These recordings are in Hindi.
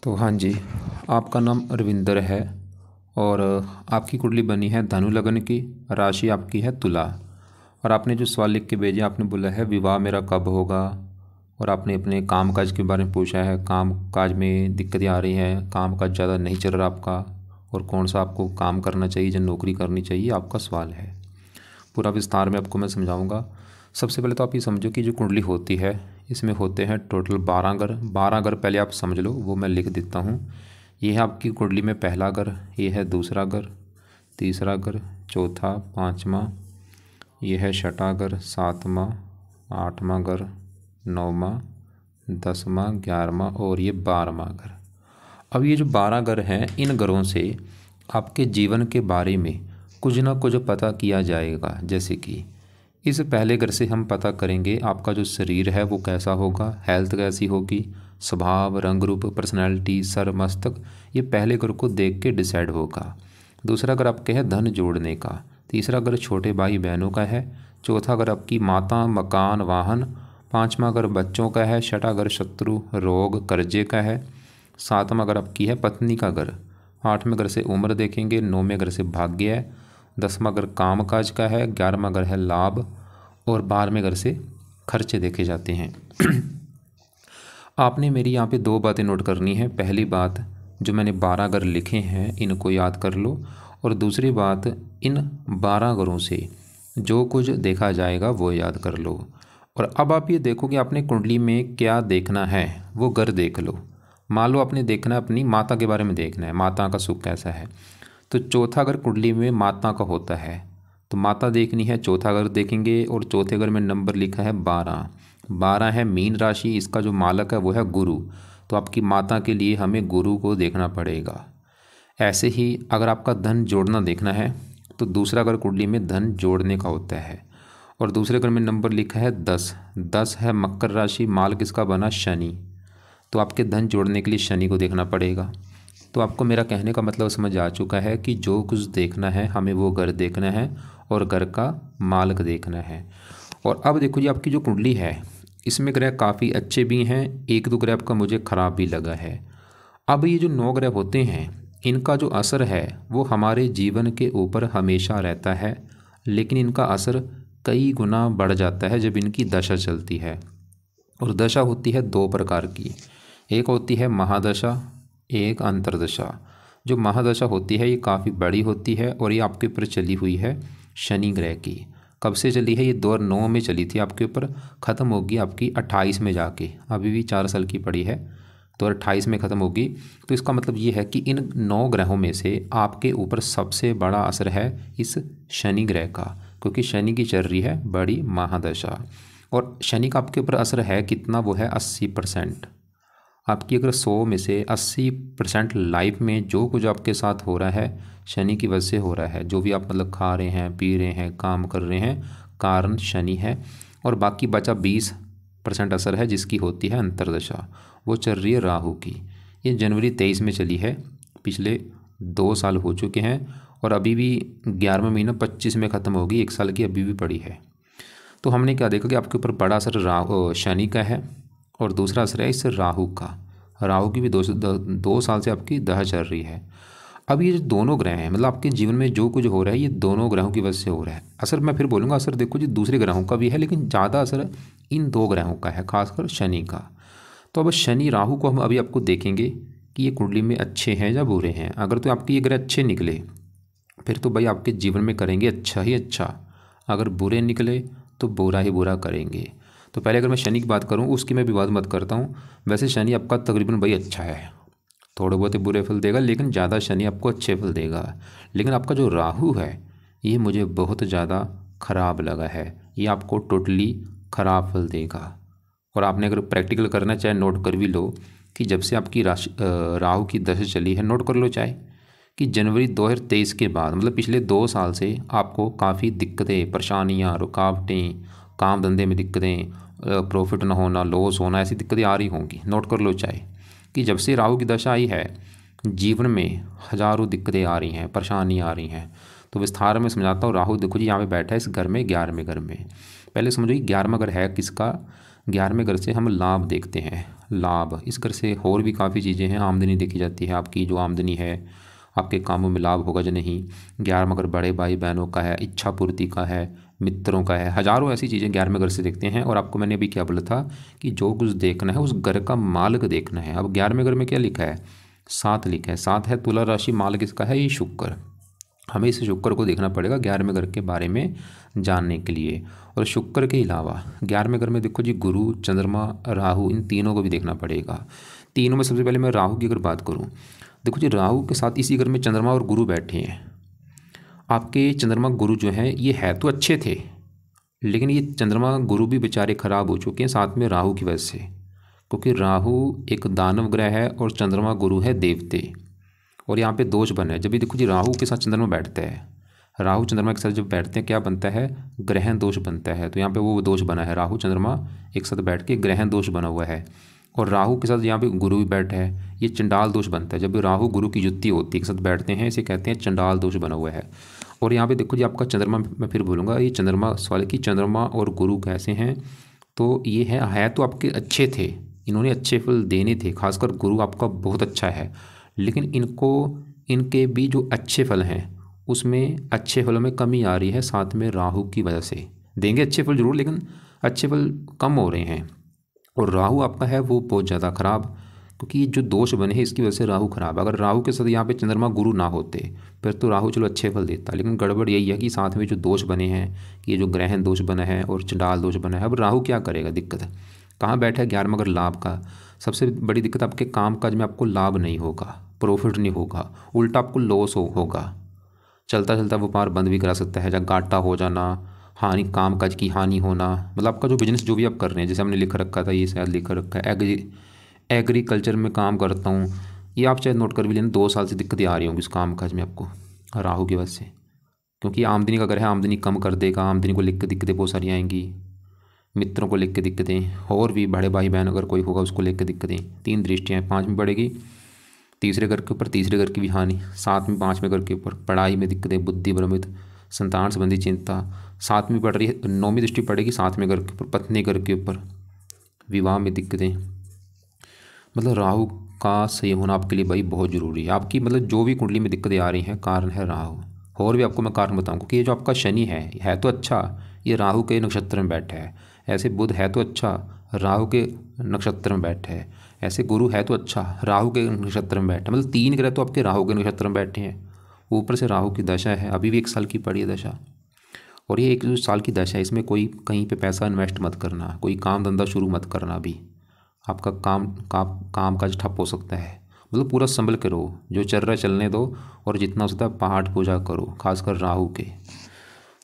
तो हाँ जी, आपका नाम रविंदर है और आपकी कुंडली बनी है धनु लग्न की। राशि आपकी है तुला। और आपने जो सवाल लिख के भेजा, आपने बोला है विवाह मेरा कब होगा। और आपने अपने काम काज के बारे में पूछा है, काम काज में दिक्कतें आ रही हैं, काम काज ज़्यादा नहीं चल रहा आपका, और कौन सा आपको काम करना चाहिए या नौकरी करनी चाहिए, आपका सवाल है। पूरा विस्तार में आपको मैं समझाऊंगा। सबसे पहले तो आप ये समझो कि जो कुंडली होती है इसमें होते हैं टोटल 12 घर। 12 घर पहले आप समझ लो, वो मैं लिख देता हूँ। ये है आपकी कुंडली में पहला घर, ये है दूसरा घर, तीसरा घर, चौथा, पाँचवा, ये है छठा घर, सातवां, आठवां घर, नौवां, 10वां, 11वां और ये 12वां घर। अब ये जो 12 घर हैं, इन घरों से आपके जीवन के बारे में कुछ ना कुछ पता किया जाएगा। जैसे कि इस पहले घर से हम पता करेंगे आपका जो शरीर है वो कैसा होगा, हेल्थ कैसी होगी, स्वभाव, रंग रूप, पर्सनैलिटी, सर, मस्तक, ये पहले घर को देख के डिसाइड होगा। दूसरा घर आपके है धन जोड़ने का। तीसरा घर छोटे भाई बहनों का है। चौथा घर आपकी माता, मकान, वाहन। पाँचवां घर बच्चों का है। छठा घर शत्रु, रोग, कर्जे का है। सातवां घर आपकी है पत्नी का घर। आठवें घर से उम्र देखेंगे। नौवें घर से भाग्य है। 10वां घर काम काज का है। 11वां घर है लाभ। और 12वें घर से खर्चे देखे जाते हैं। आपने मेरी यहाँ पे दो बातें नोट करनी है। पहली बात, जो मैंने 12 घर लिखे हैं इनको याद कर लो। और दूसरी बात, इन 12 घरों से जो कुछ देखा जाएगा वो याद कर लो। और अब आप ये देखो कि आपने कुंडली में क्या देखना है, वो घर देख लो। मान लो आपने देखना है अपनी माता के बारे में, देखना है माता का सुख कैसा है। तो चौथा घर कुंडली में माता का होता है, तो माता देखनी है, चौथा घर देखेंगे। और चौथे घर में नंबर लिखा है 12। 12 है मीन राशि, इसका जो मालक है वो है गुरु। तो आपकी माता के लिए हमें गुरु को देखना पड़ेगा। ऐसे ही अगर आपका धन जोड़ना देखना है तो दूसरा घर कुंडली में धन जोड़ने का होता है। और दूसरे घर में नंबर लिखा है 10। 10 है मकर राशि, माल किसका बना, शनि। तो आपके धन जोड़ने के लिए शनि को देखना पड़ेगा। तो आपको मेरा कहने का मतलब समझ आ चुका है कि जो कुछ देखना है हमें वो घर देखना है और घर का मालिक देखना है। और अब देखो जी, आपकी जो कुंडली है इसमें ग्रह काफ़ी अच्छे भी हैं, एक दो ग्रह आपका मुझे ख़राब भी लगा है। अब ये जो 9 ग्रह होते हैं इनका जो असर है वो हमारे जीवन के ऊपर हमेशा रहता है, लेकिन इनका असर कई गुना बढ़ जाता है जब इनकी दशा चलती है। और दशा होती है दो प्रकार की, एक होती है महादशा, एक अंतर्दशा। जो महादशा होती है ये काफ़ी बड़ी होती है और ये आपके ऊपर चली हुई है शनि ग्रह की। कब से चली है, ये 2009 में चली थी आपके ऊपर, ख़त्म होगी आपकी 28 में जाके, अभी भी 4 साल की पड़ी है, तो 28 में ख़त्म होगी। तो इसका मतलब ये है कि इन 9 ग्रहों में से आपके ऊपर सबसे बड़ा असर है इस शनि ग्रह का, क्योंकि शनि की चल रही है बड़ी महादशा। और शनि का आपके ऊपर असर है कितना, वो है 80%। आपकी अगर 100 में से 80% लाइफ में जो कुछ आपके साथ हो रहा है शनि की वजह से हो रहा है। जो भी आप मतलब खा रहे हैं, पी रहे हैं, काम कर रहे हैं, कारण शनि है। और बाकी बचा 20% असर है जिसकी होती है अंतर्दशा, वो चल रही है राहु की। ये जनवरी 23 में चली है, पिछले 2 साल हो चुके हैं और अभी भी 11वां महीना 25 में ख़त्म होगी, 1 साल की अभी भी पड़ी है। तो हमने क्या देखा कि आपके ऊपर बड़ा असर शनि का है और दूसरा असर है इस राहु का। राहु की भी 2 साल से आपकी दशा चल रही है। अब ये जो दोनों ग्रह हैं, मतलब आपके जीवन में जो कुछ हो रहा है ये दोनों ग्रहों की वजह से हो रहा है। असर मैं फिर बोलूँगा, असर देखो जी दूसरे ग्रहों का भी है, लेकिन ज़्यादा असर इन 2 ग्रहों का है, खासकर शनि का। तो अब शनि राहु को हम अभी आपको देखेंगे कि ये कुंडली में अच्छे हैं या बुरे हैं। अगर तो आपके ये ग्रह अच्छे निकले फिर तो भाई आपके जीवन में करेंगे अच्छा ही अच्छा, अगर बुरे निकले तो बुरा ही बुरा करेंगे। तो पहले अगर मैं शनि की बात करूं, उसकी मैं भी बात मत करता हूं। वैसे शनि आपका तकरीबन भाई अच्छा है, थोड़े बहुत ही बुरे फल देगा लेकिन ज़्यादा शनि आपको अच्छे फल देगा। लेकिन आपका जो राहु है ये मुझे बहुत ज़्यादा ख़राब लगा है, ये आपको टोटली ख़राब फल देगा। और आपने अगर प्रैक्टिकल करना चाहे नोट कर भी लो कि जब से आपकी राहु की दशा चली है, नोट कर लो चाहे कि जनवरी 2023 के बाद, मतलब पिछले 2 साल से आपको काफ़ी दिक्कतें, परेशानियाँ, रुकावटें, काम धंधे में दिक्कतें, प्रॉफिट ना होना, लॉस होना, ऐसी दिक्कतें आ रही होंगी। नोट कर लो चाहे कि जब से राहु की दशा आई है जीवन में हज़ारों दिक्कतें आ रही हैं, परेशानियाँ आ रही हैं। तो विस्तार में समझाता हूँ। राहु देखो जी यहाँ पे बैठा है इस घर में, 11वें घर में। पहले समझो कि 11वां घर है किसका, 11वें घर से हम लाभ देखते हैं। लाभ, इस घर से और भी काफ़ी चीज़ें हैं, आमदनी देखी जाती है, आपकी जो आमदनी है, आपके कामों में लाभ होगा या नहीं। 11वां घर बड़े भाई बहनों का है, इच्छा पूर्ति का है, मित्रों का है, हजारों ऐसी चीज़ें 11वें घर से देखते हैं। और आपको मैंने अभी क्या बोला था कि जो कुछ देखना है उस घर का मालिक देखना है। अब 11वें घर में क्या लिखा है? 7 लिखा है। 7 है तुला राशि, मालिक इसका है ये शुक्र। हमें इस शुक्र को देखना पड़ेगा 11वें घर के बारे में जानने के लिए। और शुक्र के अलावा 11वें घर में देखो जी, गुरु, चंद्रमा, राहु, इन तीनों को भी देखना पड़ेगा। तीनों में सबसे पहले मैं राहु की अगर बात करूं, देखो जी, राहु के साथ इसी घर में चंद्रमा और गुरु बैठे हैं। आपके चंद्रमा गुरु जो हैं ये है तो अच्छे थे, लेकिन ये चंद्रमा गुरु भी बेचारे खराब हो चुके हैं साथ में राहु की वजह से, क्योंकि राहु एक दानव ग्रह है और चंद्रमा गुरु है देवते। और यहाँ पे दोष बना है। जब भी देखो जी, राहु के साथ चंद्रमा बैठता है, राहु चंद्रमा के साथ जब बैठते हैं क्या बनता है? ग्रहण दोष बनता है। तो यहाँ पे वो दोष बना है, राहु चंद्रमा एक साथ बैठ के ग्रहण दोष बना हुआ है। और राहु के साथ यहाँ पे गुरु भी बैठा है, ये चंडाल दोष बनता है। जब भी राहु गुरु की युति होती है, एक साथ बैठते हैं, इसे कहते हैं चंडाल दोष बना हुआ है। और यहाँ पे देखो जी, आपका चंद्रमा, मैं फिर बोलूँगा, ये चंद्रमा सवाल की चंद्रमा और गुरु कैसे हैं? तो ये है तो आपके अच्छे थे, इन्होंने अच्छे फल देने थे, खासकर गुरु आपका बहुत अच्छा है। लेकिन इनके भी जो अच्छे फल हैं उसमें अच्छे फलों में कमी आ रही है, साथ में राहु की वजह से। देंगे अच्छे फल जरूर, लेकिन अच्छे फल कम हो रहे हैं। और राहु आपका है वो बहुत ज़्यादा ख़राब, क्योंकि जो दोष बने हैं इसकी वजह से राहु खराब। अगर राहु के साथ यहाँ पे चंद्रमा गुरु ना होते फिर तो राहु चलो अच्छे फल देता, लेकिन गड़बड़ यही है कि साथ में जो दोष बने हैं, ये जो ग्रहण दोष बना है और चंडाल दोष बना है। अब राहु क्या करेगा? दिक्कत कहाँ बैठा है? 11वें घर लाभ का। सबसे बड़ी दिक्कत आपके काम काज में आपको लाभ नहीं होगा, प्रॉफिट नहीं होगा, उल्टा आपको लॉस होगा। चलता चलता व्यापार बंद भी करा सकता है, या घाटा हो जाना, हानि, काम काज की हानि होना। मतलब आपका जो बिजनेस जो भी आप कर रहे हैं, जैसे हमने लिख रखा था, ये शायद लिख रखा है एग्रीकल्चर में काम करता हूँ, ये आप शायद नोट कर भी लेना, 2 साल से दिक्कतें आ रही होंगी इस काम काज में आपको राहु की वजह से। क्योंकि आमदनी का अगर है, आमदनी कम कर देगा, आमदनी को लिख के दिक्कतें बहुत सारी आएंगी, मित्रों को लेकर दिक्कतें, और भी बड़े भाई बहन अगर कोई होगा उसको लेकर दिक्कतें। 3 दृष्टियाँ, 5 में पड़ेगी, तीसरे घर के ऊपर तीसरे घर की भी हानि, 7 में 5वें घर के ऊपर पढ़ाई में दिक्कतें, बुद्धि भ्रमित, संतान संबंधी चिंता। 7 में पड़ रही है, 9वीं दृष्टि पड़ेगी 7वें घर के ऊपर, पत्नी घर के ऊपर, विवाह में दिक्कतें। मतलब राहु का सही होना आपके लिए भाई बहुत ज़रूरी है। आपकी मतलब जो भी कुंडली में दिक्कतें आ रही हैं, कारण है राहु। और भी आपको मैं कारण बताऊँ कि ये जो आपका शनि है तो अच्छा, ये राहु के नक्षत्र में बैठा है। ऐसे बुध है तो अच्छा, राहु के नक्षत्र में बैठे है। ऐसे गुरु है तो अच्छा, राहु के नक्षत्र में बैठे। मतलब 3 ग्रह तो आपके राहु के नक्षत्र में बैठे हैं। ऊपर से राहु की दशा है, अभी भी 1 साल की पड़ी है दशा। और ये 1 साल की दशा है, इसमें कोई कहीं पे पैसा इन्वेस्ट मत करना, कोई काम धंधा शुरू मत करना। अभी आपका काम काज ठप हो सकता है। मतलब पूरा संभल के रहो, जो चल रहा है चलने दो, और जितना हो सकता है पाठ पूजा करो, खासकर राहु के।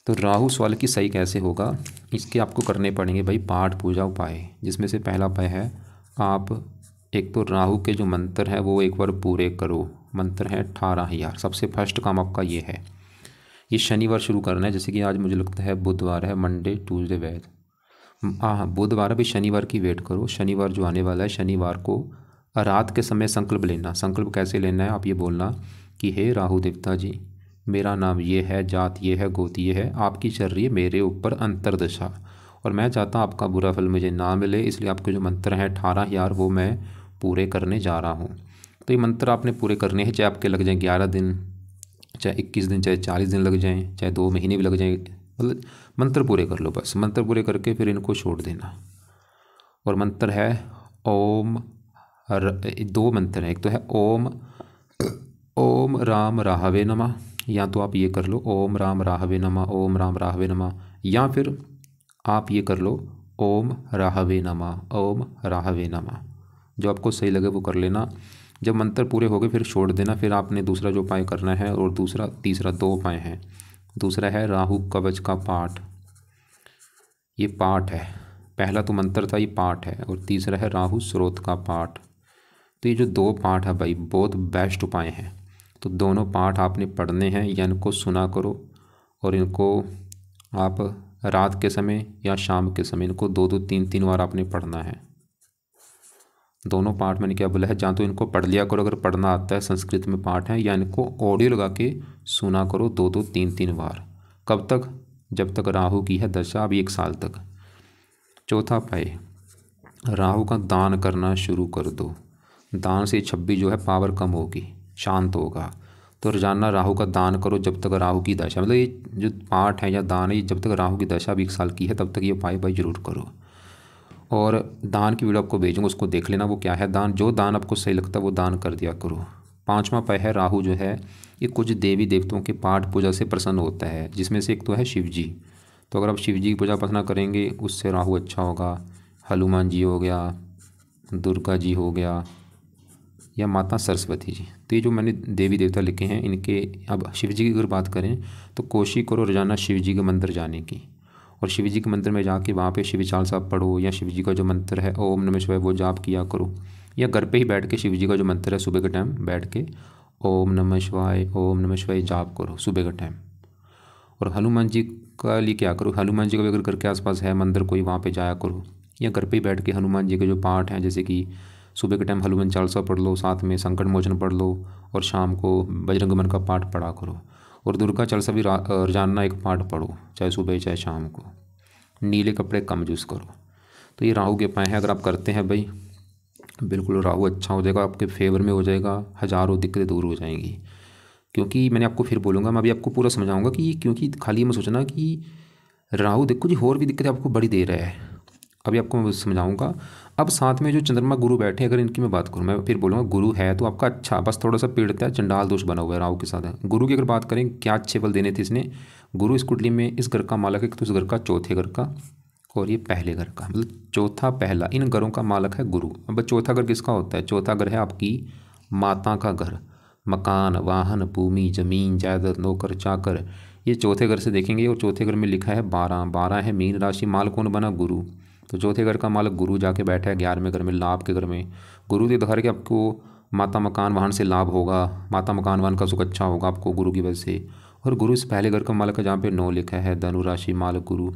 तो राहु सवाल की सही कैसे होगा, इसके आपको करने पड़ेंगे भाई पाठ पूजा उपाय, जिसमें से पहला उपाय है आप एक तो राहु के जो मंत्र हैं वो एक बार पूरे करो। मंत्र है 18,000। सबसे फर्स्ट काम आपका ये है। ये शनिवार शुरू करना है, जैसे कि आज मुझे लगता है बुधवार है, मंडे ट्यूसडे वेड, हाँ बुधवार, अभी शनिवार की वेट करो। शनिवार जो आने वाला है, शनिवार को रात के समय संकल्प लेना। संकल्प कैसे लेना है? आप ये बोलना कि हे राहु देवता जी, मेरा नाम ये है, जात ये है, गोत ये है, आपकी चल रही है मेरे ऊपर अंतरदशा, और मैं चाहता हूँ आपका बुरा फल मुझे ना मिले, इसलिए आपके जो मंत्र हैं 18,000 वो मैं पूरे करने जा रहा हूँ। तो ये मंत्र आपने पूरे करने हैं, चाहे आपके लग जाएँ 11 दिन, चाहे 21 दिन, चाहे 40 दिन लग जाएँ, चाहे 2 महीने भी लग जाएँ, मतलब मंत्र पूरे कर लो बस। मंत्र पूरे करके फिर इनको छोड़ देना। और मंत्र है ओम, 2 मंत्र हैं, एक तो है ओम राम राहवे नमः, या तो आप ये कर लो ओम राम राहवे नमः, ओम राम राहवे नमः, या फिर आप ये कर लो ओम राहवे नमः, ओम राहवे नमः। जो आपको सही लगे वो कर लेना। जब मंत्र पूरे हो गए फिर छोड़ देना। फिर आपने दूसरा जो उपाय करना है, और तीसरा 2 उपाय हैं। दूसरा है राहु कवच का पाठ, ये पाठ है। पहला तो मंत्र था, ये पाठ है। और तीसरा है राहु स्रोत का पाठ। तो ये जो 2 पाठ है भाई बहुत बेस्ट उपाय हैं। तो दोनों पाठ आपने पढ़ने हैं, या इनको सुना करो, और इनको आप रात के समय या शाम के समय इनको 2-2 3-3 बार आपने पढ़ना है। दोनों पाठ मैंने क्या बोला है, जहाँ तो इनको पढ़ लिया करो अगर पढ़ना आता है, संस्कृत में पाठ है, या इनको ऑडियो लगा के सुना करो 2-2 3-3 बार। कब तक? जब तक राहु की है दशा, अभी 1 साल तक। चौथा उपाय, राहु का दान करना शुरू कर दो। दान से छब्बी जो है पावर कम होगी, शांत होगा। तो रोजाना राहु का दान करो जब तक राहु की दशा, मतलब ये जो पाठ है या दान है, ये जब तक राहु की दशा भी 1 साल की है तब तक ये उपाय भाई जरूर करो। और दान की वीडियो आपको भेजूंगा, उसको देख लेना वो क्या है दान। जो दान आपको सही लगता है वो दान कर दिया करो। 5वां उपाय है, राहु जो है ये कुछ देवी देवताओं के पाठ पूजा से प्रसन्न होता है, जिसमें से एक तो है शिव जी। तो अगर आप शिव जी की पूजा प्रार्थना करेंगे उससे राहु अच्छा होगा। हनुमान जी हो गया, दुर्गा जी हो गया, या माता सरस्वती जी। तो ये जो मैंने देवी देवता लिखे हैं इनके, अब शिव जी की अगर बात करें तो कोशिश करो रोजाना शिव जी के मंत्र जाने की, और शिव जी के मंदिर में जाके वहाँ पे शिव चालीसा पढ़ो, या शिव जी का जो मंत्र है ओम नमः शिवाय वो जाप किया करो, या घर पे ही बैठ के शिव जी का जो मंत्र है सुबह के टाइम बैठ के ओम नमः शिवाय जाप करो सुबह के टाइम। और हनुमान जी का लिए क्या करो, हनुमान जी का भी अगर घर के आसपास है मंदिर कोई, वहाँ पे जाया करो, या घर पे ही बैठ के हनुमान जी के जो पाठ हैं, जैसे कि सुबह के टाइम हनुमान चालीसा पढ़ लो, साथ में संकट मोचन पढ़ लो, और शाम को बजरंग बन का पाठ पढ़ा करो। और दुर्गा चालीसा भी रोजाना एक पाठ पढ़ो, चाहे सुबह चाहे शाम को। नीले कपड़े कम यूज़ करो। तो ये राहु के उपाय हैं, अगर आप करते हैं भाई बिल्कुल राहु अच्छा हो जाएगा, आपके फेवर में हो जाएगा, हज़ारों दिक्कतें दूर हो जाएंगी। क्योंकि मैंने आपको फिर बोलूँगा, मैं अभी आपको पूरा समझाऊंगा कि क्योंकि खाली मैं सोचना कि राहु देखो जी और भी दिक्कतें आपको बड़ी दे रहा है, अभी आपको मैं समझाऊंगा। अब साथ में जो चंद्रमा गुरु बैठे, अगर इनकी मैं बात करूँ, मैं फिर बोलूँगा गुरु है तो आपका अच्छा, बस थोड़ा सा पीड़ित है, चंडाल दोष बना हुआ है राहु के साथ है। गुरु की अगर बात करें क्या अच्छे फल देने थे इसने, गुरु इस कुंडली में इस घर का मालक है, तो इस घर का चौथे घर का और ये पहले घर का, मतलब चौथा पहला इन घरों का मालक है गुरु। अब चौथा घर किसका होता है, चौथा घर है आपकी माता का घर, मकान वाहन भूमि जमीन जायदाद नौकर चाकर, ये चौथे घर से देखेंगे। और चौथे घर में लिखा है 12 है मीन राशि, माल कौन बना गुरु। तो चौथे घर का मालक गुरु जाके बैठा है 11वें घर में, लाभ के घर में। गुरु के दिखा कि आपको माता मकान वाहन से लाभ होगा, माता मकान वाहन का सुख अच्छा होगा आपको गुरु की वजह से। और गुरु इस पहले घर का मालक है जहाँ पे 9 लिखा है, धनु राशि मालक गुरु।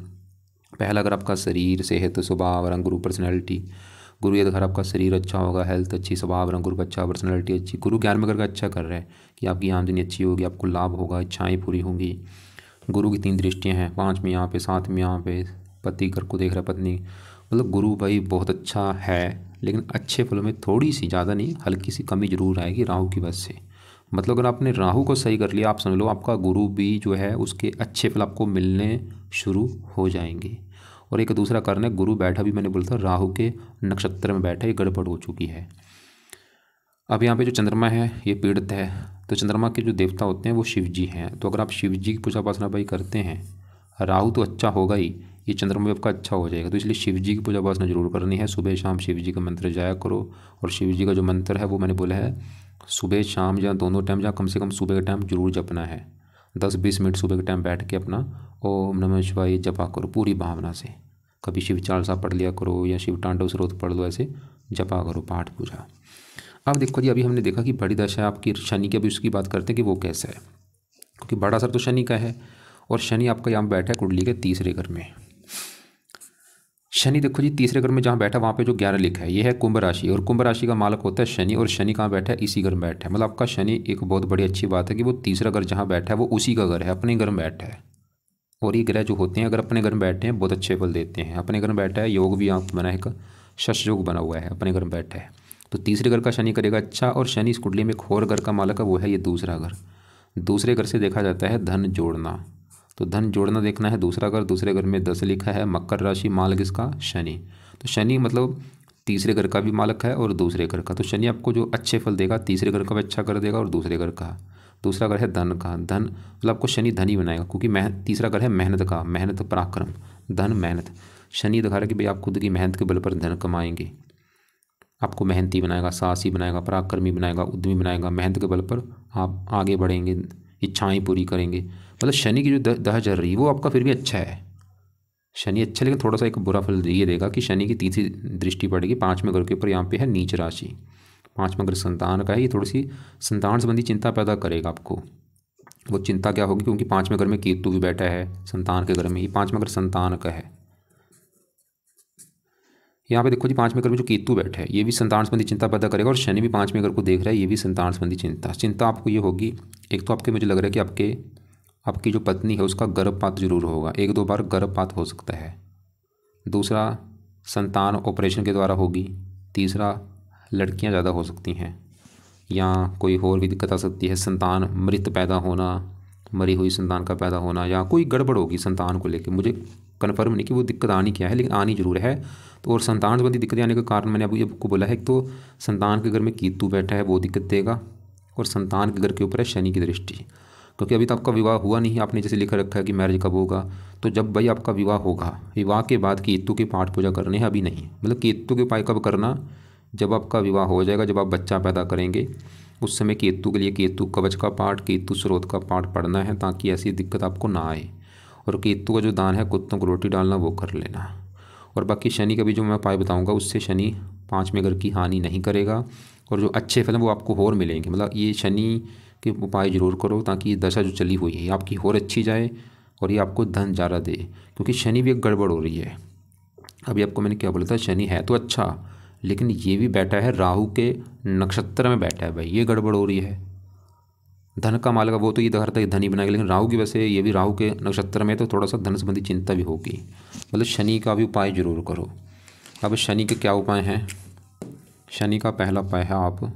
पहला घर आपका शरीर सेहत स्वभाव रंग गुरु पर्सनैलिटी, गुरु ये घर आपका शरीर अच्छा होगा, हेल्थ अच्छी, स्वभाव रंग गुरु अच्छा, पर्सनैलिटी अच्छी। गुरु 11वें घर का अच्छा कर रहा है कि आपकी आमदनी अच्छी होगी, आपको लाभ होगा, इच्छाएँ पूरी होंगी। गुरु की 3 दृष्टियाँ हैं, 5वीं यहाँ पे, 7वीं यहाँ पे, पति घर को देख रहा है पत्नी, मतलब गुरु भाई बहुत अच्छा है। लेकिन अच्छे फलों में थोड़ी सी, ज़्यादा नहीं, हल्की सी कमी जरूर आएगी राहु की वजह से। मतलब अगर आपने राहु को सही कर लिया, आप समझ लो आपका गुरु भी जो है उसके अच्छे फल आपको मिलने शुरू हो जाएंगे। और एक दूसरा कारण है, गुरु बैठा भी मैंने बोला था राहु के नक्षत्र में बैठा, ये गड़बड़ हो चुकी है। अब यहाँ पे जो चंद्रमा है ये पीड़ित है, तो चंद्रमा के जो देवता होते हैं वो शिव जी हैं। तो अगर आप शिव जी की पूजा उपासना भाई करते हैं, राहु तो अच्छा होगा ही, ये चंद्रमा भी आपका अच्छा हो जाएगा। तो इसलिए शिव जी की पूजा उपासना जरूर करनी है, सुबह शाम शिव जी का मंत्र जाया करो। और शिव जी का जो मंत्र है वो मैंने बोला है सुबह शाम या दोनों टाइम, या कम से कम सुबह के टाइम जरूर जपना है। 10-20 मिनट सुबह के टाइम बैठ के अपना ओम नमः शिवाय जपा करो पूरी भावना से। कभी शिव चालीसा पढ़ लिया करो या शिव तांडव स्रोत पढ़ लो, ऐसे जपा करो पाठ पूजा। अब देखो जी, अभी हमने देखा कि बड़ी दशा आपकी शनि की, अभी उसकी बात करते हैं कि वो कैसा है, क्योंकि बड़ा असर तो शनि का है। और शनि आपका यहाँ बैठा है कुंडली के तीसरे घर में। शनि देखो जी तीसरे घर में जहाँ बैठा वहाँ पे जो 11 लिखा है ये है कुंभ राशि, और कुंभ राशि का मालक होता है शनि। और शनि कहाँ बैठा है, इसी घर में बैठा है। मतलब आपका शनि, एक बहुत बड़ी अच्छी बात है कि वो तीसरा घर जहाँ बैठा है वो उसी का घर है, अपने घर में बैठा है। और ये ग्रह जो होते हैं अगर अपने घर में बैठे हैं बहुत अच्छे फल देते हैं। अपने घर में बैठा है, योग भी आप बना है, शश योग बना हुआ है, अपने घर में बैठा है, तो तीसरे घर का शनि करेगा अच्छा। और शनि इस कुंडली में एक और घर का मालक है, वो है ये दूसरा घर। दूसरे घर से देखा जाता है धन जोड़ना, तो धन जोड़ना देखना है दूसरा घर। दूसरे घर में 10 लिखा है, मकर राशि मालक इसका शनि। तो शनि मतलब तीसरे घर का भी मालक है और दूसरे घर का। तो शनि आपको जो अच्छे फल देगा तीसरे घर का भी अच्छा कर देगा और दूसरे घर का। दूसरा घर है धन का, धन मतलब आपको शनि धनी बनाएगा, क्योंकि तीसरा घर है मेहनत का, मेहनत पराक्रम, धन मेहनत। शनि दिखा रहा है कि भाई आप खुद की मेहनत के बल पर धन कमाएंगे, आपको मेहनती बनाएगा, साहसी बनाएगा, पराक्रमी बनाएगा, उद्यमी बनाएगा। मेहनत के बल पर आप आगे बढ़ेंगे, इच्छाएं पूरी करेंगे। मतलब शनि की जो दह चल रही है वो आपका फिर भी अच्छा है। शनि अच्छा, लेकिन थोड़ा सा एक बुरा फल ये देगा कि शनि की तीसरी दृष्टि पड़ेगी 5वें घर के ऊपर। यहाँ पे है नीच राशि, 5वां घर संतान का है। ये थोड़ी सी संतान संबंधी चिंता पैदा करेगा आपको। वो चिंता क्या होगी, क्योंकि 5वें घर में केतु भी बैठा है संतान के घर में, ही 5वां घर संतान का है। यहाँ पे देखो जी 5वें घर में जो केतु बैठा है ये भी संतान संबंधी चिंता पैदा करेगा। और शनि भी 5वें घर को देख रहा है, ये भी संतान संबंधी चिंता आपको ये होगी। एक तो आपके मुझे लग रहा है कि आपकी जो पत्नी है उसका गर्भपात जरूर होगा, 1-2 बार गर्भपात हो सकता है। दूसरा संतान ऑपरेशन के द्वारा होगी। तीसरा, लड़कियां ज़्यादा हो सकती हैं, या कोई और भी दिक्कत आ सकती है, संतान मृत पैदा होना, मरी हुई संतान का पैदा होना, या कोई गड़बड़ होगी संतान को लेकर। मुझे कन्फर्म नहीं कि वो दिक्कत आनी क्या है, लेकिन आनी जरूर है। तो और संतान संबंधी दिक्कतें आने का कारण मैंने अभी आपको बोला है, तो संतान के घर में केतु बैठा है वो दिक्कत देगा, और संतान के घर के ऊपर है शनि की दृष्टि, क्योंकि अभी तो आपका विवाह हुआ नहीं है। आपने जैसे लिखा रखा है कि मैरिज कब होगा, तो जब भाई आपका विवाह होगा, विवाह के बाद केतु की पाठ पूजा करने हैं, अभी नहीं। मतलब केतु के उपाय कब करना, जब आपका विवाह हो जाएगा, जब आप बच्चा पैदा करेंगे, उस समय केतु के लिए केतु कवच का पाठ, केतु स्रोत का पाठ पढ़ना है, ताकि ऐसी दिक्कत आपको ना आए। और केतु का जो दान है, कुत्तों को रोटी डालना, वो कर लेना। और बाकी शनि का भी जो मैं उपाय बताऊंगा, उससे शनि 5वें घर की हानि नहीं करेगा, और जो अच्छे फल वो आपको और मिलेंगे। मतलब ये शनि के उपाय जरूर करो, ताकि ये दशा जो चली हुई है आपकी और अच्छी जाए, और ये आपको धन ज़्यादा दे, क्योंकि शनि भी एक गड़बड़ हो रही है। अभी आपको मैंने क्या बोला था, शनि है तो अच्छा, लेकिन ये भी बैठा है राहु के नक्षत्र में बैठा है भाई, ये गड़बड़ हो रही है। धन का मालिक, वो तो ये करता है धनी बनाएगा, लेकिन राहु की वजह से, ये भी राहु के नक्षत्र में, तो थोड़ा सा धन संबंधी चिंता भी होगी। मतलब शनि का भी उपाय जरूर करो। अब शनि के क्या उपाय हैं? शनि का पहला उपाय है, आप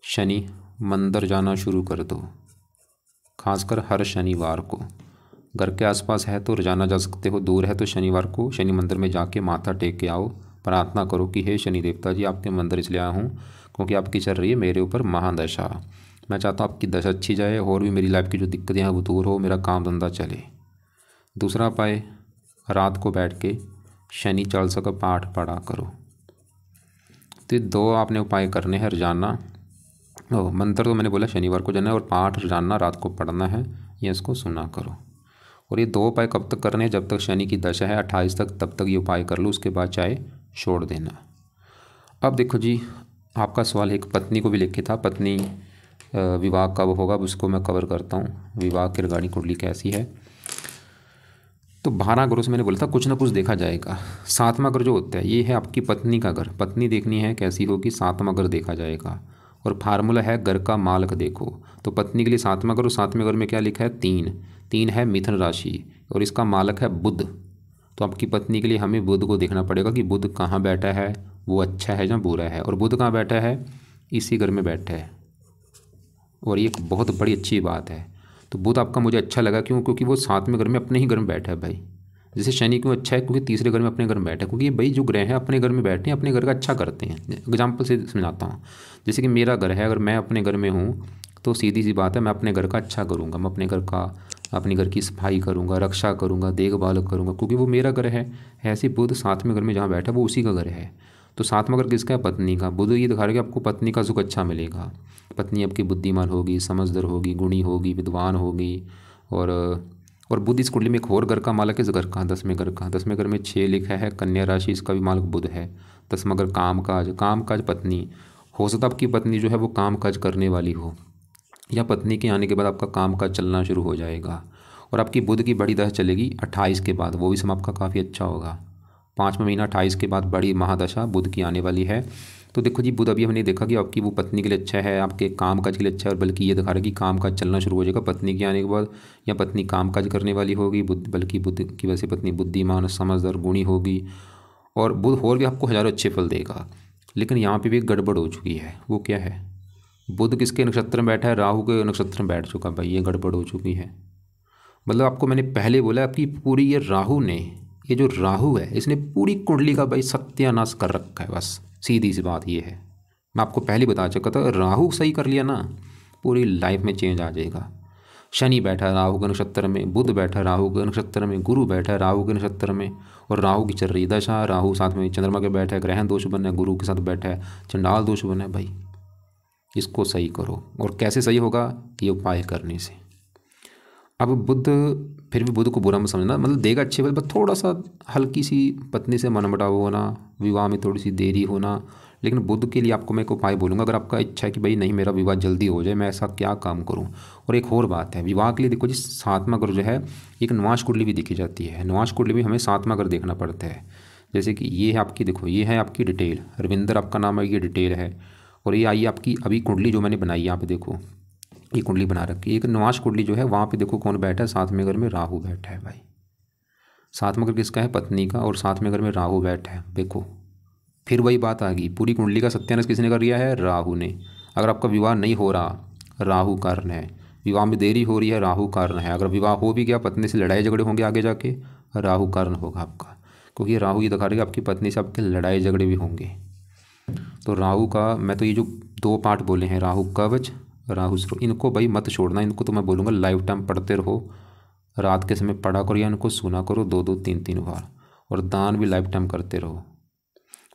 शनि मंदिर जाना शुरू कर दो, खासकर हर शनिवार को। घर के आसपास है तो रोजाना जा सकते हो, दूर है तो शनिवार को शनि मंदिर में जाके माथा टेक के आओ, प्रार्थना करो कि हे शनि देवता जी, आपके मंदिर इसलिए आया हूँ क्योंकि आपकी चल रही है मेरे ऊपर महादशा। मैं चाहता हूँ आपकी दशा अच्छी जाए, और भी मेरी लाइफ की जो दिक्कतें हैं वो दूर हो, मेरा काम धंधा चले। दूसरा उपाय, रात को बैठ के शनि चालीसा का पाठ पढ़ा करो। तो 2 आपने उपाय करने हैं रोजाना। मंत्र तो मैंने बोला शनिवार को जाना है, और पाठ रोजाना रात को पढ़ना है, ये इसको सुना करो। और ये 2 उपाय कब तक करने हैं? जब तक शनि की दशा है 28 तक, तब तक ये उपाय कर लो, उसके बाद चाहे छोड़ देना। अब देखो जी, आपका सवाल एक पत्नी को भी लिखे था, पत्नी विवाह कब होगा, उसको मैं कवर करता हूँ। विवाह की रिगार्डिंग कुंडली कैसी है, तो 12 घरों से मैंने बोला था कुछ ना कुछ देखा जाएगा। 7वां घर जो होता है, ये है आपकी पत्नी का घर। पत्नी देखनी है कैसी होगी, 7वां घर देखा जाएगा। और फार्मूला है घर का मालक देखो, तो पत्नी के लिए 7वां घर, और 7वें घर में क्या लिखा है, 3 है मिथुन राशि, और इसका मालक है बुध। तो आपकी पत्नी के लिए हमें बुध को देखना पड़ेगा कि बुध कहाँ बैठा है, वो अच्छा है या बुरा है। और बुध कहाँ बैठा है, इसी घर में बैठा है, और ये एक बहुत बड़ी अच्छी बात है। तो बुध आपका मुझे अच्छा लगा, क्यों? क्योंकि वो 7वें घर में अपने ही घर में बैठा है भाई। जैसे शनि क्यों अच्छा है, क्योंकि तीसरे घर में अपने घर में बैठा है, क्योंकि ये भाई जो ग्रह हैं अपने घर में बैठे हैं, अपने घर का अच्छा करते हैं। एग्जाम्पल से समझाता हूँ, जैसे कि मेरा घर है, अगर मैं अपने घर में हूँ तो सीधी सी बात है, मैं अपने घर का अच्छा करूँगा, मैं अपने घर का, अपने घर की सफाई करूँगा, रक्षा करूँगा, देखभाल करूँगा, क्योंकि वो मेरा घर है। ऐसे बुध 7वें घर में जहाँ बैठा है वो उसी का घर है। तो 7वां घर किसका है, पत्नी का। बुध ये दिखा रहा है कि आपको पत्नी का सुख अच्छा मिलेगा, पत्नी आपकी बुद्धिमान होगी, समझदार होगी, गुणी होगी, विद्वान होगी। और बुध इस कुंडली में एक और घर का मालक है, इस घर का 10वें घर का। 10वें घर में 6 लिखा है, कन्या राशि, इसका भी मालक बुध है। 10वां घर कामकाज पत्नी। हो सकता है आपकी पत्नी जो है वो कामकाज करने वाली हो, या पत्नी के आने के बाद आपका कामकाज चलना शुरू हो जाएगा। और आपकी बुध की बड़ी दशा चलेगी 28 के बाद, वो भी समय आपका काफ़ी अच्छा होगा। 5वां महीना 28 के बाद बड़ी महादशा बुध की आने वाली है। तो देखो जी, बुध अभी हमने देखा कि आपकी वो पत्नी के लिए अच्छा है, आपके कामकाज के लिए अच्छा है, और बल्कि ये दिखा रहा है कि कामकाज चलना शुरू हो जाएगा पत्नी के आने के बाद, या पत्नी कामकाज करने वाली होगी। बल्कि बुध की वजह से पत्नी बुद्धिमान, समझदार, गुणी होगी, और बुध और भी आपको हज़ारों अच्छे फल देगा। लेकिन यहाँ पर भी एक गड़बड़ हो चुकी है, वो क्या है, बुध किसके नक्षत्र में बैठा है, राहु के नक्षत्र में बैठ चुका भाई, ये गड़बड़ हो चुकी है। मतलब आपको मैंने पहले बोला आपकी पूरी ये राहु ने, ये जो राहु है इसने पूरी कुंडली का भाई सत्यानाश कर रखा है। बस सीधी सी बात ये है, मैं आपको पहले बता चुका था, राहु सही कर लिया ना, पूरी लाइफ में चेंज आ जाएगा। शनि बैठा है राहु के नक्षत्र में, बुध बैठा है राहु के नक्षत्र में, गुरु बैठा है राहु के नक्षत्र में, और राहु की चल रही दशा, राहु साथ में चंद्रमा के बैठा है, ग्रहण दोष बना है, गुरु के साथ बैठा है, चंडाल दोष बना है भाई। इसको सही करो। और कैसे सही होगा, ये उपाय करने से। अब बुध, फिर भी बुध को बुरा मत समझना, मतलब देगा अच्छे फल, बस थोड़ा सा हल्की सी पत्नी से मनमुटाव होना, विवाह में थोड़ी सी देरी होना। लेकिन बुध के लिए आपको मैं एक उपाय बोलूँगा, अगर आपका इच्छा है कि भाई नहीं मेरा विवाह जल्दी हो जाए, मैं ऐसा क्या काम करूँ। और एक और बात है, विवाह के लिए देखो जी 7वां घर जो है, एक निवास कुंडली भी देखी जाती है। निवास कुंडली में हमें 7वां घर देखना पड़ता है। जैसे कि ये है आपकी, देखो ये है आपकी डिटेल, रविंदर आपका नाम है, ये डिटेल है। और ये आई आपकी अभी कुंडली जो मैंने बनाई है, यहाँ पे देखो ये कुंडली बना रखी है। एक निवास कुंडली जो है वहाँ पे देखो कौन बैठा है, 7वें घर में राहु बैठा है भाई। साथ में अगर किसका है, पत्नी का, और साथ में अगर में राहु बैठा है, देखो फिर वही बात आ गई, पूरी कुंडली का सत्यानाश किसने कर दिया है, राहु ने। अगर आपका विवाह नहीं हो रहा, राहु कारण है, विवाह में देरी हो रही है, राहु कारण है, अगर विवाह हो भी गया, पत्नी से लड़ाई झगड़े होंगे आगे जाके, राहु कारण होगा आपका, क्योंकि राहु ये दिखा रही है आपकी पत्नी से आपके लड़ाई झगड़े भी होंगे। तो राहु का मैं तो ये जो 2 पार्ट बोले हैं, राहु कवच, राहु स्रोत, इनको भाई मत छोड़ना, इनको तो मैं बोलूँगा लाइफ टाइम पढ़ते रहो, रात के समय पढ़ा करो या इनको सुना करो 2-2 3-3 बार, और दान भी लाइफ टाइम करते रहो।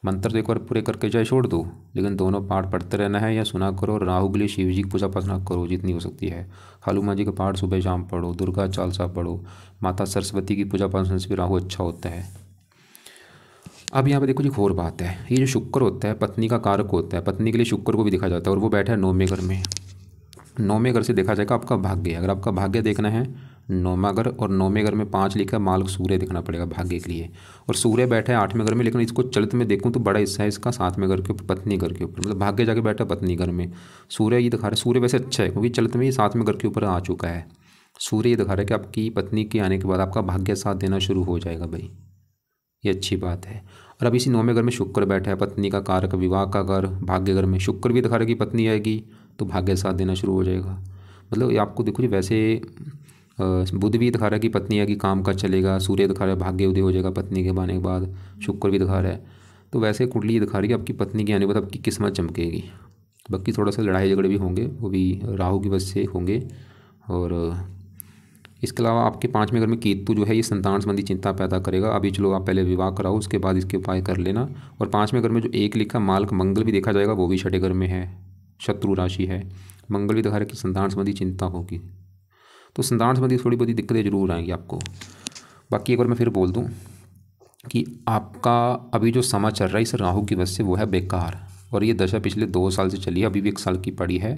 मंत्र तो एक बार पूरे करके चाहे छोड़ दो, लेकिन दोनों पाठ पढ़ते रहना है या सुना करो। राहु के लिए शिव जी की पूजा पाठना करो जितनी हो सकती है, हनुमान जी का पाठ सुबह शाम पढ़ो, दुर्गा चालीसा पढ़ो, माता सरस्वती की पूजा पाठन से भी राहु अच्छा होता है। अब यहाँ पे देखो जी एक और बात है, ये जो शुक्र होता है पत्नी का कारक होता है, पत्नी के लिए शुक्र को भी देखा जाता है, और वो बैठा है 9वें घर में। 9वें घर से देखा जाएगा आपका भाग्य, अगर आपका भाग्य देखना है 9वां घर, और 9वें घर में 5 लिखा, मालक सूर्य देखना पड़ेगा भाग्य के लिए, और सूर्य बैठा है 8वें घर में, लेकिन इसको चलित में देखूँ तो बड़ा हिस्सा है इसका 7वें घर के ऊपर, पत्नी घर के ऊपर, मतलब भाग्य जाके बैठा पत्नी घर में। सूर्य ये दिखा रहा है, सूर्य वैसे अच्छा है क्योंकि चलित में ये 7वें घर के ऊपर आ चुका है। सूर्य ये दिखा रहा है कि आपकी पत्नी के आने के बाद आपका भाग्य साथ देना शुरू हो जाएगा भाई, ये अच्छी बात है। और अब इसी 9वें घर में शुक्र बैठा है, पत्नी का कारक, विवाह का घर, भाग्य घर में शुक्र भी दिखा रहा है कि पत्नी आएगी तो भाग्य साथ देना शुरू हो जाएगा। मतलब ये आपको देखो जी, वैसे बुध भी दिखा रहा है कि पत्नी आएगी, काम का चलेगा, सूर्य दिखा रहा है भाग्य उदय हो जाएगा पत्नी के आने के बाद, शुक्र भी दिखा रहा है, तो वैसे कुंडली ये दिखा रही है कि आपकी पत्नी के आने के बाद आपकी किस्मत चमकेगी। बाकी थोड़ा सा लड़ाई झगड़े भी होंगे, वो भी राहु की वजह से होंगे। और इसके अलावा आपके 5वें घर में केतु जो है ये संतान संबंधी चिंता पैदा करेगा। अभी चलो आप पहले विवाह कराओ, उसके बाद इसके उपाय कर लेना। और 5वें घर में जो 1 लिखा मालक मंगल भी देखा जाएगा, वो भी 6ठे घर में है, शत्रु राशि है, मंगल भी दिखा रहा है कि संतान संबंधी चिंता होगी, तो संतान संबंधी थोड़ी बहुत दिक्कतें जरूर आएंगी आपको। बाकी एक बार मैं फिर बोल दूं कि आपका अभी जो समय चल रहा है इस राहु की वजह से वो है बेकार, और ये दशा पिछले 2 साल से चली है, अभी भी 1 साल की पड़ी है।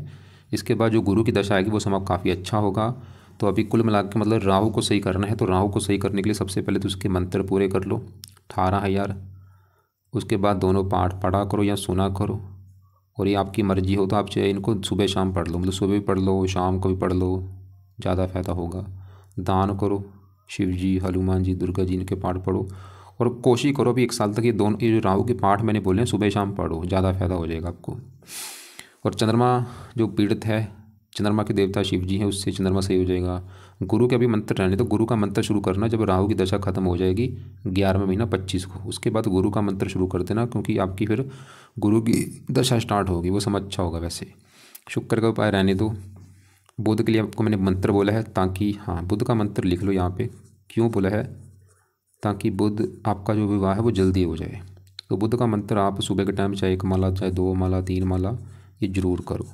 इसके बाद जो गुरु की दशा आएगी वो समय काफ़ी अच्छा होगा। तो अभी कुल मिला के मतलब राहु को सही करना है, तो राहु को सही करने के लिए सबसे पहले तो उसके मंत्र पूरे कर लो 18,000, उसके बाद दोनों पाठ पढ़ा करो या सुना करो, और ये आपकी मर्जी हो तो आप चाहे इनको सुबह शाम पढ़ लो, मतलब सुबह भी पढ़ लो शाम को भी पढ़ लो, ज़्यादा फ़ायदा होगा। दान करो, शिव जी, हनुमान जी, दुर्गा जी, इनके पाठ पढ़ो, और कोशिश करो भी 1 साल तक ये दोनों ये जो राहु के पाठ मैंने बोले हैं सुबह शाम पढ़ो, ज़्यादा फ़ायदा हो जाएगा आपको। और चंद्रमा जो पीड़ित है, चंद्रमा के देवता शिव जी हैं, उससे चंद्रमा सही हो जाएगा। गुरु के अभी मंत्र रहने तो गुरु का मंत्र शुरू करना जब राहु की दशा खत्म हो जाएगी 11वां महीना 25 को, उसके बाद गुरु का मंत्र शुरू कर देना, क्योंकि आपकी फिर गुरु की दशा स्टार्ट होगी, वो समय अच्छा होगा। वैसे शुक्र का उपाय रहने दो। बुध के लिए आपको मैंने मंत्र बोला है ताकि, हाँ बुध का मंत्र लिख लो यहाँ पे, क्यों बोला है, ताकि बुध आपका जो विवाह है वो जल्दी हो जाए। तो बुध का मंत्र आप सुबह के टाइम चाहे 1 माला, चाहे 2 माला, 3 माला, ये जरूर करो,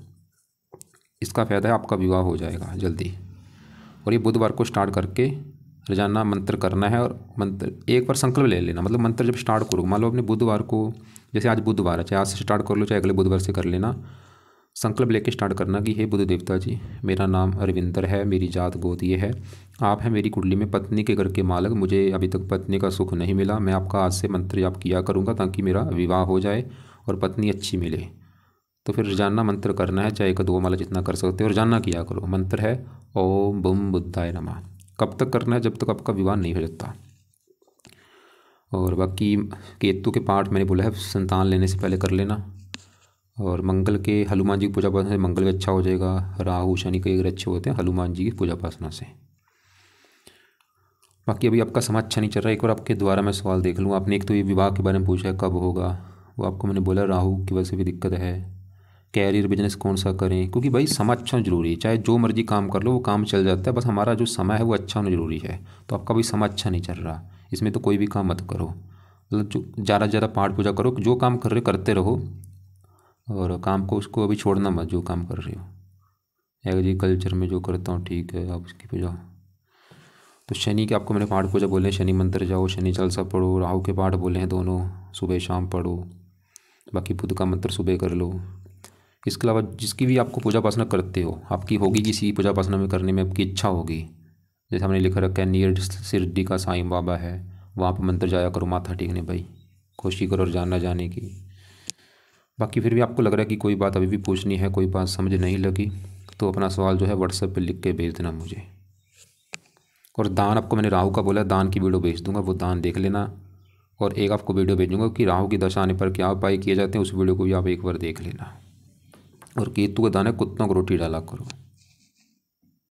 इसका फ़ायदा है आपका विवाह हो जाएगा जल्दी। और ये बुधवार को स्टार्ट करके रोजाना मंत्र करना है, और मंत्र एक बार संकल्प ले लेना, मतलब मंत्र जब स्टार्ट करो, मान लो अपने बुधवार को, जैसे आज बुधवार है, चाहे आज से स्टार्ट कर लो चाहे अगले बुधवार से कर लेना, संकल्प लेके स्टार्ट करना कि हे बुध देवता जी, मेरा नाम अरविंदर है, मेरी जात गोद ये है, आप हैं मेरी कुंडली में पत्नी के घर के मालक, मुझे अभी तक पत्नी का सुख नहीं मिला, मैं आपका आज से मंत्र जाप किया करूँगा ताकि मेरा विवाह हो जाए और पत्नी अच्छी मिले। तो फिर रोजाना मंत्र करना है, चाहे 1-2 माला जितना कर सकते हो रोजाना किया करो। मंत्र है ओम बम बुद्धाय नमः। कब तक करना है, जब तक आपका विवाह नहीं हो जाता। और बाकी केतु के पाठ मैंने बोला है संतान लेने से पहले कर लेना। और मंगल के हनुमान जी की पूजा पाठना से मंगल भी अच्छा हो जाएगा। राहु शनि कई अगर अच्छे होते हैं हनुमान जी की पूजा पाठना से। बाकी अभी आपका समाज अच्छा नहीं चल रहा है, एक और आपके द्वारा मैं सवाल देख लूँ। आपने एक तो ये विवाह के बारे में पूछा है कब होगा, वो आपको मैंने बोला राहु की वजह से भी दिक्कत है। कैरियर बिजनेस कौन सा करें, क्योंकि भाई समय अच्छा जरूरी है, चाहे जो मर्जी काम कर लो वो काम चल जाता है, बस हमारा जो समय है वो अच्छा होना जरूरी है। तो आपका भाई समय अच्छा नहीं चल रहा, इसमें तो कोई भी काम मत करो, मतलब जो ज़्यादा से ज़्यादा पाठ पूजा करो, जो काम कर रहे करते रहो, और काम को उसको अभी छोड़ना मत जो काम कर रहे हो। एग्रीकल्चर में जो करता हूँ ठीक है, आप उसकी पूजा। तो शनि के आपको मैंने पाठ पूजा बोले हैं, शनि मंदिर जाओ, शनि चालीसा पढ़ो, राहु के पाठ बोले हैं दोनों सुबह शाम पढ़ो। बाकी बुध का मंत्र सुबह कर लो। इसके अलावा जिसकी भी आपको पूजा उपासना करते हो, आपकी होगी किसी पूजा उपासना में करने में आपकी इच्छा होगी, जैसे हमने लिखा रखा है नियर शिरडी का साईं बाबा है, वहाँ पर मंत्र जाया करो माथा टेकने भाई, कोशिश करो और जानना जाने की। बाकी फिर भी आपको लग रहा है कि कोई बात अभी भी पूछनी है, कोई बात समझ नहीं लगी, तो अपना सवाल जो है व्हाट्सएप पे लिख के भेज देना मुझे। और दान आपको मैंने राहु का बोला, दान की वीडियो भेज दूंगा, वो दान देख लेना। और एक आपको वीडियो भेजूंगा कि राहु की दशा आने पर क्या उपाय किए जाते हैं, उस वीडियो को भी आप एक बार देख लेना। और केतु का दान है, कुत्तों को रोटी डाला करो।